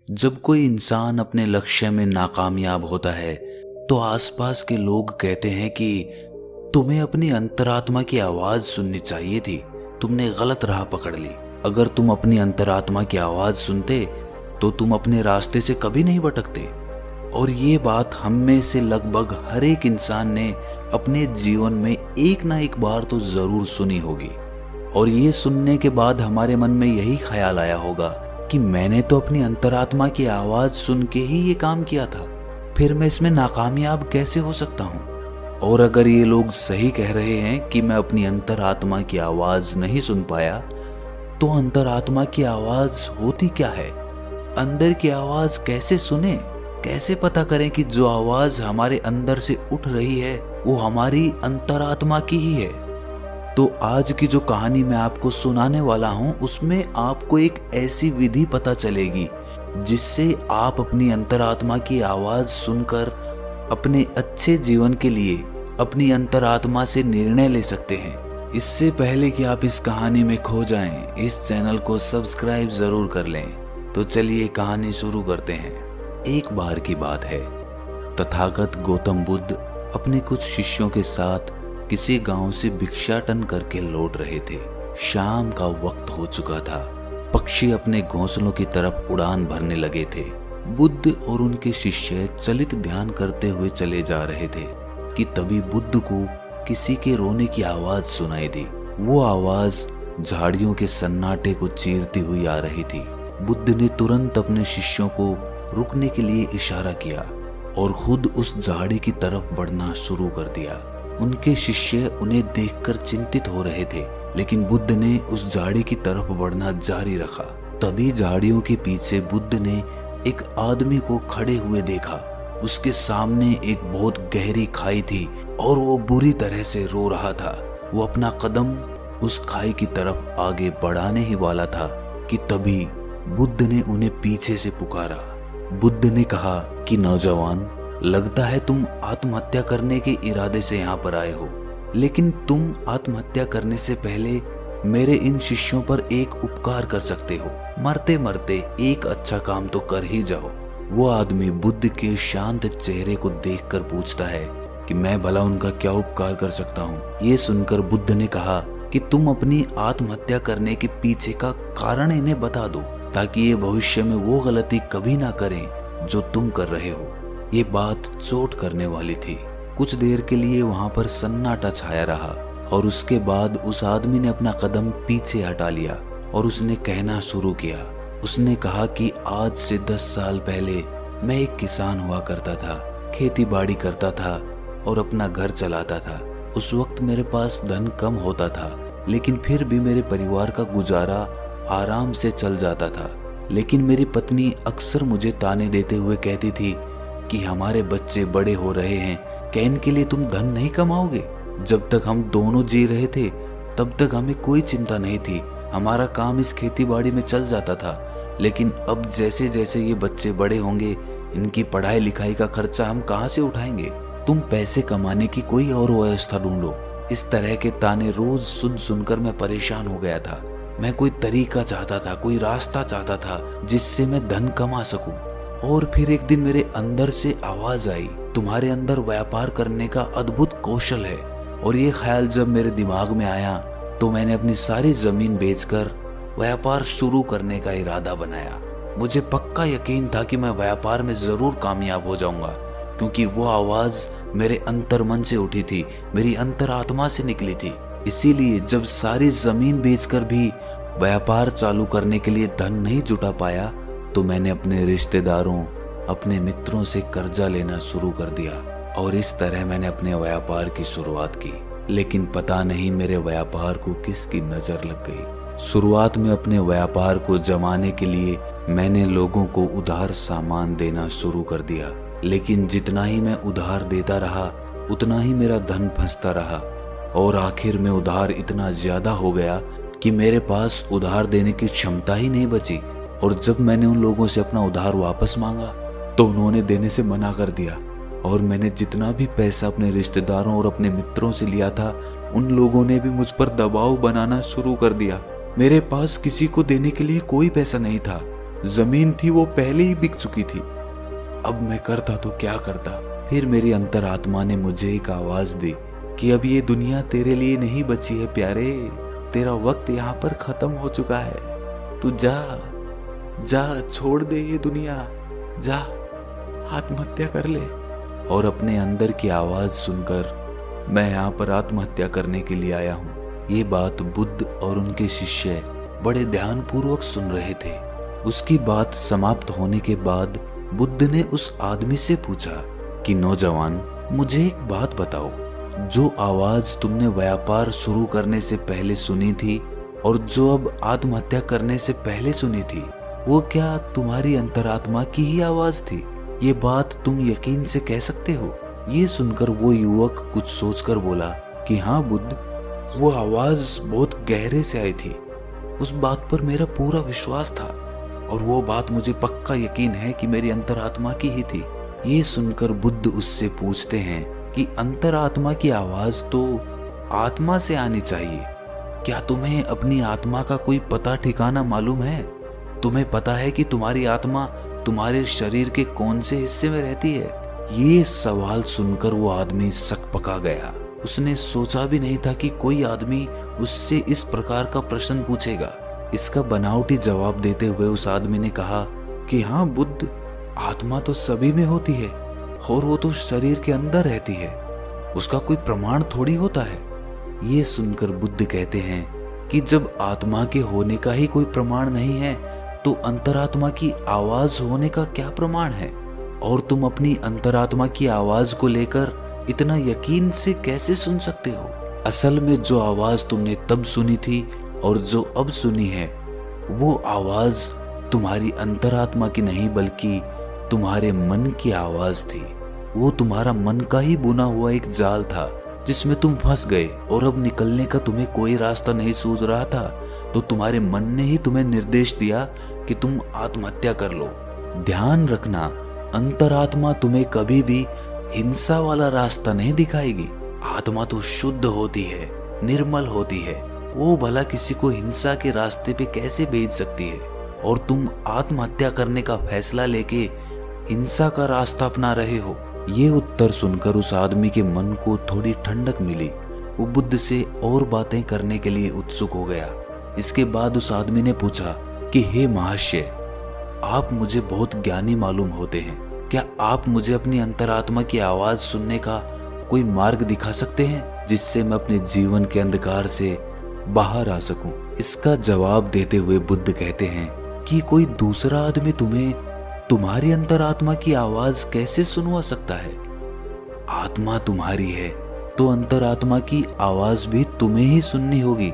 जब कोई इंसान अपने लक्ष्य में नाकामयाब होता है तो आसपास के लोग कहते हैं कि तुम्हें अपनी अंतरात्मा की आवाज सुननी चाहिए थी, तुमने गलत राह पकड़ ली। अगर तुम अपनी अंतरात्मा की आवाज सुनते तो तुम अपने रास्ते से कभी नहीं भटकते। और ये बात हम में से लगभग हर एक इंसान ने अपने जीवन में एक ना एक बार तो जरूर सुनी होगी। और ये सुनने के बाद हमारे मन में यही ख्याल आया होगा कि मैंने तो अपनी अंतरात्मा की आवाज सुन के ही ये काम किया था, फिर मैं इसमें नाकामयाब कैसे हो सकता हूँ। और अगर ये लोग सही कह रहे हैं कि मैं अपनी अंतरात्मा की आवाज नहीं सुन पाया, तो अंतरात्मा की आवाज होती क्या है? अंदर की आवाज कैसे सुने? कैसे पता करें कि जो आवाज हमारे अंदर से उठ रही है वो हमारी अंतरात्मा की ही है? तो आज की जो कहानी मैं आपको सुनाने वाला हूं उसमें आपको एक ऐसी विधि पता चलेगी जिससे आप अपनी अंतरात्मा की आवाज सुनकर अपने अच्छे जीवन के लिए अपनी अंतरात्मा से निर्णय ले सकते हैं। इससे पहले कि आप इस कहानी में खो जाएं, इस चैनल को सब्सक्राइब जरूर कर लें। तो चलिए कहानी शुरू करते हैं। एक बार की बात है, तथागत गौतम बुद्ध अपने कुछ शिष्यों के साथ किसी गांव से भिक्षाटन करके लौट रहे थे। शाम का वक्त हो चुका था। पक्षी अपने घोंसलों की तरफ उड़ान भरने लगे थे। बुद्ध और उनके शिष्य चलित ध्यान करते हुए चले जा रहे थे कि तभी बुद्ध को किसी के रोने की आवाज सुनाई दी। वो आवाज झाड़ियों के सन्नाटे को चीरती हुई आ रही थी। बुद्ध ने तुरंत अपने शिष्यों को रुकने के लिए इशारा किया और खुद उस झाड़ी की तरफ बढ़ना शुरू कर दिया। उनके शिष्य उन्हें देखकर चिंतित हो रहे थे, लेकिन बुद्ध ने उस झाड़ी की तरफ बढ़ना जारी रखा। तभी झाड़ियों के पीछे बुद्ध ने एक आदमी को खड़े हुए देखा। उसके सामने एक बहुत गहरी खाई थी और वो बुरी तरह से रो रहा था। वो अपना कदम उस खाई की तरफ आगे बढ़ाने ही वाला था कि तभी बुद्ध ने उन्हें पीछे से पुकारा। बुद्ध ने कहा कि नौजवान, लगता है तुम आत्महत्या करने के इरादे से यहाँ पर आए हो, लेकिन तुम आत्महत्या करने से पहले मेरे इन शिष्यों पर एक उपकार कर सकते हो। मरते मरते एक अच्छा काम तो कर ही जाओ। वो आदमी बुद्ध के शांत चेहरे को देखकर पूछता है कि मैं भला उनका क्या उपकार कर सकता हूँ। ये सुनकर बुद्ध ने कहा कि तुम अपनी आत्महत्या करने के पीछे का कारण इन्हें बता दो, ताकि ये भविष्य में वो गलती कभी ना करें जो तुम कर रहे हो। ये बात चोट करने वाली थी। कुछ देर के लिए वहां पर सन्नाटा छाया रहा और उसके बाद उस आदमी ने अपना कदम पीछे हटा लिया और उसने कहना शुरू किया। उसने कहा कि आज से 10 साल पहले मैं एक किसान हुआ करता था, खेती बाड़ी करता था और अपना घर चलाता था। उस वक्त मेरे पास धन कम होता था, लेकिन फिर भी मेरे परिवार का गुजारा आराम से चल जाता था। लेकिन मेरी पत्नी अक्सर मुझे ताने देते हुए कहती थी कि हमारे बच्चे बड़े हो रहे हैं, क्या इनके लिए तुम धन नहीं कमाओगे? जब तक हम दोनों जी रहे थे तब तक हमें कोई चिंता नहीं थी, हमारा काम इस खेती बाड़ी में चल जाता था। लेकिन अब जैसे जैसे ये बच्चे बड़े होंगे, इनकी पढ़ाई लिखाई का खर्चा हम कहाँ से उठाएंगे? तुम पैसे कमाने की कोई और व्यवस्था ढूंढो। इस तरह के ताने रोज सुन सुनकर मैं परेशान हो गया था। मैं कोई तरीका चाहता था, कोई रास्ता चाहता था जिससे मैं धन कमा सकूं। और फिर एक दिन मेरे अंदर से आवाज आई, तुम्हारे अंदर व्यापार करने का अद्भुत कौशल है। और ये ख्याल जब मेरे दिमाग में आया तो मैंने अपनी सारी जमीन बेचकर व्यापार शुरू करने का इरादा बनाया। मुझे पक्का यकीन था कि मैं व्यापार में जरूर कामयाब हो जाऊंगा, क्योंकि वो आवाज मेरे अंतर मन से उठी थी, मेरी अंतरात्मा से निकली थी। इसीलिए जब सारी जमीन बेचकर भी व्यापार चालू करने के लिए धन नहीं जुटा पाया तो मैंने अपने रिश्तेदारों, अपने मित्रों से कर्जा लेना शुरू कर दिया और इस तरह मैंने अपने व्यापार की शुरुआत की। लेकिन पता नहीं मेरे व्यापार को किसकी नजर लग गई। शुरुआत में अपने व्यापार को जमाने के लिए मैंने लोगों को उधार सामान देना शुरू कर दिया, लेकिन जितना ही मैं उधार देता रहा उतना ही मेरा धन फंसता रहा और आखिर में उधार इतना ज्यादा हो गया कि मेरे पास उधार देने की क्षमता ही नहीं बची। और जब मैंने उन लोगों से अपना उधार वापस मांगा तो उन्होंने देने से मना कर दिया और मैंने जितना भी पैसा अपने रिश्तेदारों और अपने मित्रों से लिया था उन लोगों ने भी मुझ पर दबाव बनाना शुरू कर दिया। मेरे पास किसी को देने के लिए कोई पैसा नहीं था जमीन थी वो पहले ही बिक चुकी थी। अब मैं करता तो क्या करता। फिर मेरी अंतरात्मा ने मुझे एक आवाज दी कि अब ये दुनिया तेरे लिए नहीं बची है प्यारे, तेरा वक्त यहाँ पर खत्म हो चुका है। तू जा जा, छोड़ दे ये दुनिया, जा आत्महत्या कर ले। और अपने अंदर की आवाज सुनकर मैं यहाँ पर आत्महत्या करने के लिए आया हूँ। ये बात बुद्ध और उनके शिष्य बड़े ध्यानपूर्वक सुन रहे थे। उसकी बात समाप्त होने के बाद बुद्ध ने उस आदमी से पूछा कि नौजवान, मुझे एक बात बताओ, जो आवाज तुमने व्यापार शुरू करने से पहले सुनी थी और जो अब आत्महत्या करने से पहले सुनी थी, वो क्या तुम्हारी अंतरात्मा की ही आवाज थी? ये बात तुम यकीन से कह सकते हो? ये सुनकर वो युवक कुछ सोचकर बोला कि हाँ बुद्ध, वो आवाज बहुत गहरे से आई थी। उस बात पर मेरा पूरा विश्वास था और वो बात मुझे पक्का यकीन है कि मेरी अंतरात्मा की ही थी। ये सुनकर बुद्ध उससे पूछते हैं कि अंतरात्मा की आवाज तो आत्मा से आनी चाहिए। क्या तुम्हें अपनी आत्मा का कोई पता ठिकाना मालूम है? तुम्हें पता है कि तुम्हारी आत्मा तुम्हारे शरीर के कौन से हिस्से में रहती है? ये सवाल सुनकर वो आदमी सकपका गया। उसने सोचा भी नहीं था कि कोई आदमी उससे इस प्रकार का प्रश्न पूछेगा। इसका बनावटी जवाब देते हुए उस आदमी ने कहा कि हाँ बुद्ध, आत्मा तो सभी में होती है और वो तो शरीर के अंदर रहती है, उसका कोई प्रमाण थोड़ी होता है। ये सुनकर बुद्ध कहते हैं कि जब आत्मा के होने का ही कोई प्रमाण नहीं है तो अंतरात्मा की आवाज होने का क्या प्रमाण है? और तुम अपनी अंतरात्मा की आवाज को लेकर इतना यकीन से कैसे सुन सकते हो? असल में जो आवाज तुमने तब सुनी थी और जो अब सुनी है, वो आवाज तुम्हारी अंतरात्मा की नहीं बल्कि तुम्हारे मन की आवाज थी। वो तुम्हारा मन का ही बुना हुआ एक जाल था जिसमें तुम फंस गए और अब निकलने का तुम्हें कोई रास्ता नहीं सूझ रहा था, तो तुम्हारे मन ने ही तुम्हें निर्देश दिया कि तुम आत्महत्या कर लो। ध्यान रखना, अंतरात्मा तुम्हें कभी भी हिंसा वाला रास्ता नहीं दिखाएगी। आत्मा तो शुद्ध होती है, निर्मल होती है, वो भला किसी को हिंसा के रास्ते पे कैसे भेज सकती है? और तुम आत्महत्या करने का फैसला लेके हिंसा का रास्ता अपना रहे हो। ये उत्तर सुनकर उस आदमी के मन को थोड़ी ठंडक मिली। वो बुद्ध से और बातें करने के लिए उत्सुक हो गया। इसके बाद उस आदमी ने पूछा कि हे महाशय, आप मुझे बहुत ज्ञानी मालूम होते हैं, क्या आप मुझे अपनी अंतरात्मा की आवाज सुनने का कोई मार्ग दिखा सकते हैं जिससे मैं अपने जीवन के अंधकार से बाहर आ सकूं? इसका जवाब देते हुए बुद्ध कहते हैं कि कोई दूसरा आदमी तुम्हें तुम्हारी अंतरात्मा की आवाज कैसे सुनवा सकता है? आत्मा तुम्हारी है तो अंतरात्मा की आवाज भी तुम्हें ही सुननी होगी।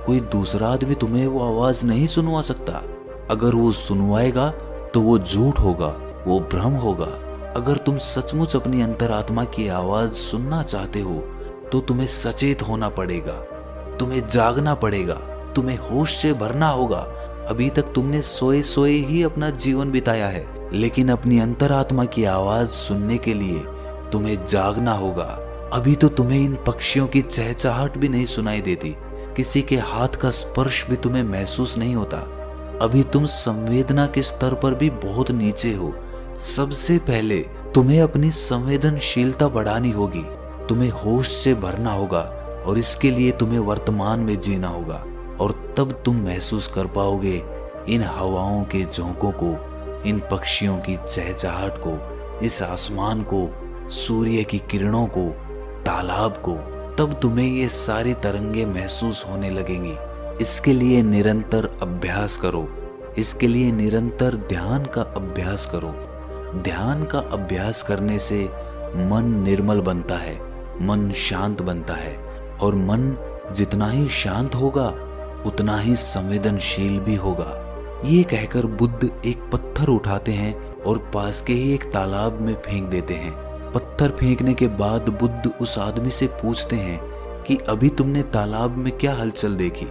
कोई दूसरा आदमी तुम्हें वो आवाज नहीं सुनवा सकता। अगर वो सुनवाएगा तो वो झूठ होगा, वो भ्रम होगा। अगर तुम सचमुच अपनी अंतरात्मा की आवाज सुनना चाहते हो तो तुम्हें सचेत होना पड़ेगा, तुम्हें जागना पड़ेगा, तुम्हें होश से भरना होगा। अभी तक तुमने सोए सोए ही अपना जीवन बिताया है, लेकिन अपनी अंतरात्मा की आवाज सुनने के लिए तुम्हें जागना होगा। अभी तो तुम्हें इन पक्षियों की चहचहाट भी नहीं सुनाई देती, किसी के हाथ का स्पर्श भी तुम्हें महसूस नहीं होता। अभी तुम संवेदना के स्तर पर भी बहुत नीचे हो। सबसे पहले तुम्हें अपनी संवेदनशीलता बढ़ानी होगी, तुम्हें होश से भरना होगा और इसके लिए तुम्हें वर्तमान में जीना होगा। और तब तुम महसूस कर पाओगे इन हवाओं के झोंकों को, इन पक्षियों की चहचहाट को, इस आसमान को, सूर्य की किरणों को, तालाब को। तब तुम्हें ये सारी तरंगे महसूस होने लगेंगी। इसके लिए निरंतर अभ्यास करो, इसके लिए निरंतर ध्यान का अभ्यास करो। ध्यान का अभ्यास करने से मन निर्मल बनता है, मन शांत बनता है और मन जितना ही शांत होगा उतना ही संवेदनशील भी होगा। ये कहकर बुद्ध एक पत्थर उठाते हैं और पास के ही एक तालाब में फेंक देते हैं। पत्थर फेंकने के बाद बुद्ध उस आदमी से पूछते हैं कि अभी तुमने तालाब में क्या हलचल देखी?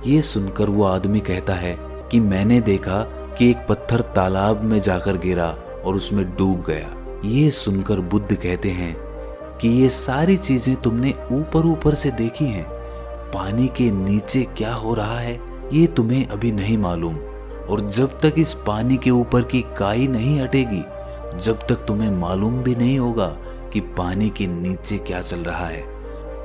ये सुनकर वो आदमी कहता है कि मैंने देखा कि एक पत्थर तालाब में जाकर गिरा और उसमें डूब गया। ये सुनकर बुद्ध कहते हैं कि ये सारी चीजें तुमने ऊपर ऊपर से देखी हैं, पानी के नीचे क्या हो रहा है ये तुम्हें अभी नहीं मालूम। और जब तक इस पानी के ऊपर की काई नहीं हटेगी, जब तक तुम्हें मालूम भी नहीं होगा कि पानी के नीचे क्या चल रहा है।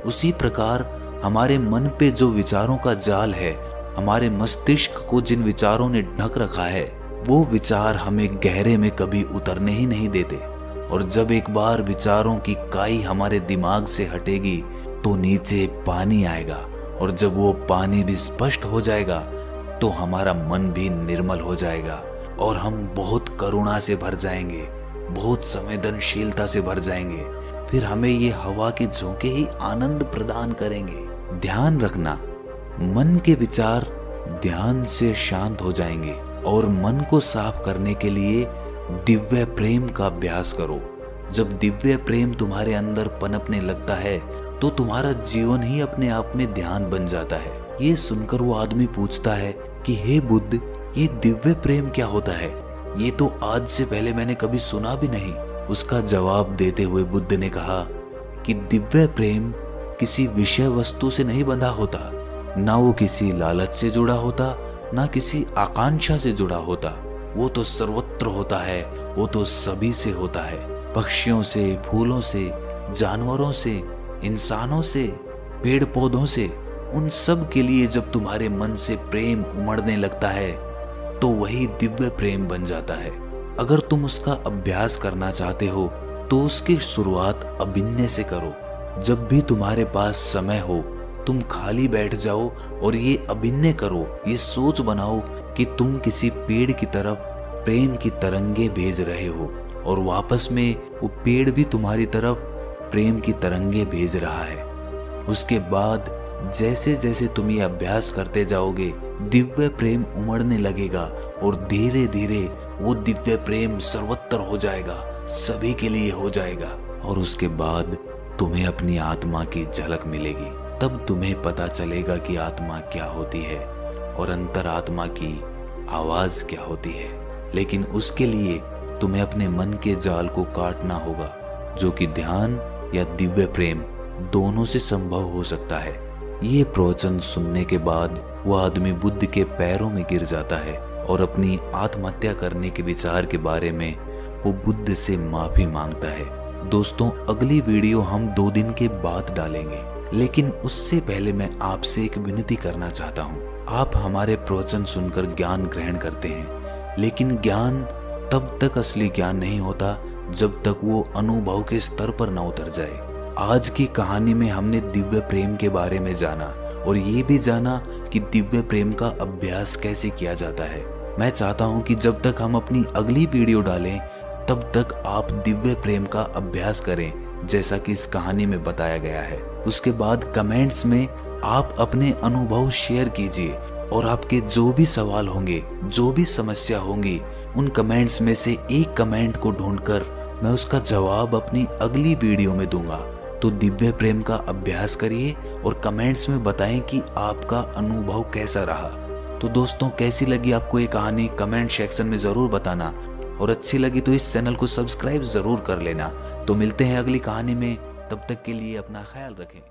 उसी प्रकार हमारे मन पे जो विचारों का जाल है, हमारे मस्तिष्क को जिन विचारों ने ढक रखा है, वो विचार हमें गहरे में कभी उतरने ही नहीं देते। और जब एक बार विचारों की काई हमारे दिमाग से हटेगी तो नीचे पानी आएगा, और जब वो पानी भी स्पष्ट हो जाएगा तो हमारा मन भी निर्मल हो जाएगा और हम बहुत करुणा से भर जाएंगे, बहुत संवेदनशीलता से भर जाएंगे। फिर हमें ये हवा के झोंके ही आनंद प्रदान करेंगे। ध्यान रखना, मन के विचार ध्यान से शांत हो जाएंगे। और मन को साफ करने के लिए दिव्य प्रेम का अभ्यास करो। जब दिव्य प्रेम तुम्हारे अंदर पनपने लगता है तो तुम्हारा जीवन ही अपने आप में ध्यान बन जाता है। ये सुनकर वो आदमी पूछता है कि हे बुद्ध, ये दिव्य प्रेम क्या होता है? ये तो आज से पहले मैंने कभी सुना भी नहीं। उसका जवाब देते हुए बुद्ध ने कहा कि दिव्य प्रेम किसी विषय वस्तु से नहीं बंधा होता, ना वो किसी लालच से जुड़ा होता, ना किसी आकांक्षा से जुड़ा होता। वो तो सर्वत्र होता है, वो तो सभी से होता है, पक्षियों से, फूलों से, जानवरों से, इंसानों से, पेड़ पौधों से। उन सब के लिए जब तुम्हारे मन से प्रेम उमड़ने लगता है तो वही दिव्य प्रेम बन जाता है। अगर तुम उसका अभ्यास करना चाहते हो तो उसकी शुरुआत अभिनय से करो। जब भी तुम्हारे पास समय हो तुम खाली बैठ जाओ और ये अभिनय करो, ये सोच बनाओ कि तुम किसी पेड़ की तरफ प्रेम की तरंगे भेज रहे हो और वापस में वो पेड़ भी तुम्हारी तरफ प्रेम की तरंगे भेज रहा है। उसके बाद जैसे जैसे तुम ये अभ्यास करते जाओगे दिव्य प्रेम उमड़ने लगेगा और धीरे धीरे वो दिव्य प्रेम सर्वत्र हो जाएगा, सभी के लिए हो जाएगा। और उसके बाद तुम्हें अपनी आत्मा की झलक मिलेगी। तब तुम्हें पता चलेगा कि आत्मा क्या होती है और अंतरात्मा की आवाज क्या होती है। लेकिन उसके लिए तुम्हें अपने मन के जाल को काटना होगा, जो कि ध्यान या दिव्य प्रेम दोनों से संभव हो सकता है। ये प्रवचन सुनने के बाद वो आदमी बुद्ध के पैरों में गिर जाता है और अपनी आत्महत्या करने के विचार के बारे में वो बुद्ध से माफी मांगता है। दोस्तों, अगली वीडियो हम 2 दिन के बाद डालेंगे, लेकिन उससे पहले मैं आपसे एक विनती करना चाहता हूँ। आप हमारे प्रवचन सुनकर ज्ञान ग्रहण करते हैं, लेकिन ज्ञान तब तक असली ज्ञान नहीं होता जब तक वो अनुभव के स्तर पर न उतर जाए। आज की कहानी में हमने दिव्य प्रेम के बारे में जाना और ये भी जाना कि दिव्य प्रेम का अभ्यास कैसे किया जाता है। मैं चाहता हूँ कि जब तक हम अपनी अगली वीडियो डालें तब तक आप दिव्य प्रेम का अभ्यास करें, जैसा कि इस कहानी में बताया गया है। उसके बाद कमेंट्स में आप अपने अनुभव शेयर कीजिए और आपके जो भी सवाल होंगे, जो भी समस्या होंगी, उन कमेंट्स में से एक कमेंट को ढूंढकर मैं उसका जवाब अपनी अगली वीडियो में दूंगा। तो दिव्य प्रेम का अभ्यास करिए और कमेंट्स में बताएं कि आपका अनुभव कैसा रहा। तो दोस्तों, कैसी लगी आपको ये कहानी कमेंट सेक्शन में ज़रूर बताना, और अच्छी लगी तो इस चैनल को सब्सक्राइब ज़रूर कर लेना। तो मिलते हैं अगली कहानी में, तब तक के लिए अपना ख्याल रखें।